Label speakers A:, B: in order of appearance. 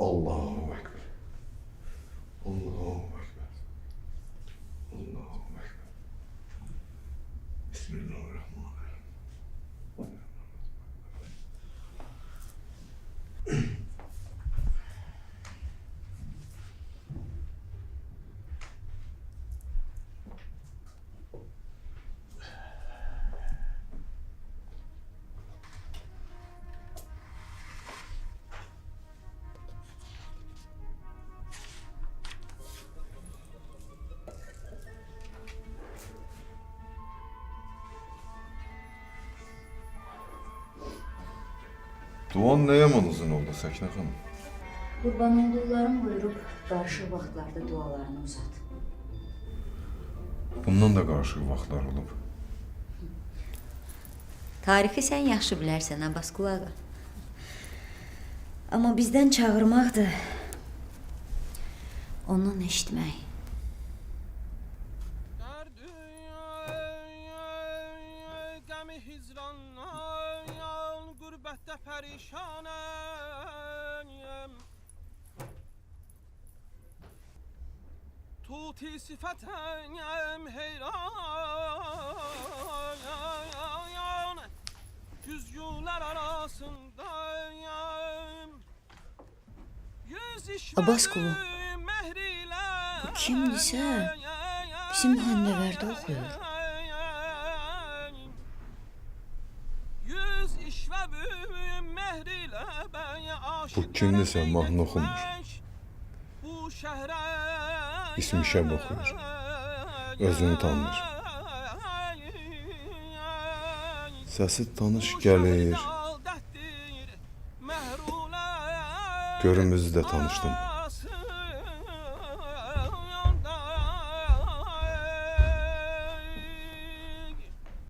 A: Allahu Ekber. Allahu Ekber. Allahu Ekber. Bismillahirrahmanirrahim. Duan ne yaman uzun oldu Səkinə xanım?
B: Qurban olduqlarım buyurub, qarşı vaxtlarda dualarını uzat.
A: Bundan da qarışıq vaxtlar olub.
B: Tarixi sən yaxşı bilərsən, Abbas qulağa. Amma bizdən çağırmaqdır, ondan eşitmək.
C: Gurbette perişanım Tuti sıfatem heyran Güzgüler arasındayım
B: Abbas kulu, bu kimdirsə bizim Həndəvərdə oxuyur.
A: Bu kimdirsə mahnı oxumur. İsmi şəb oxuyur. Özünü tanır. Səsi tanış gəlir. Görüm özü də tanışdım.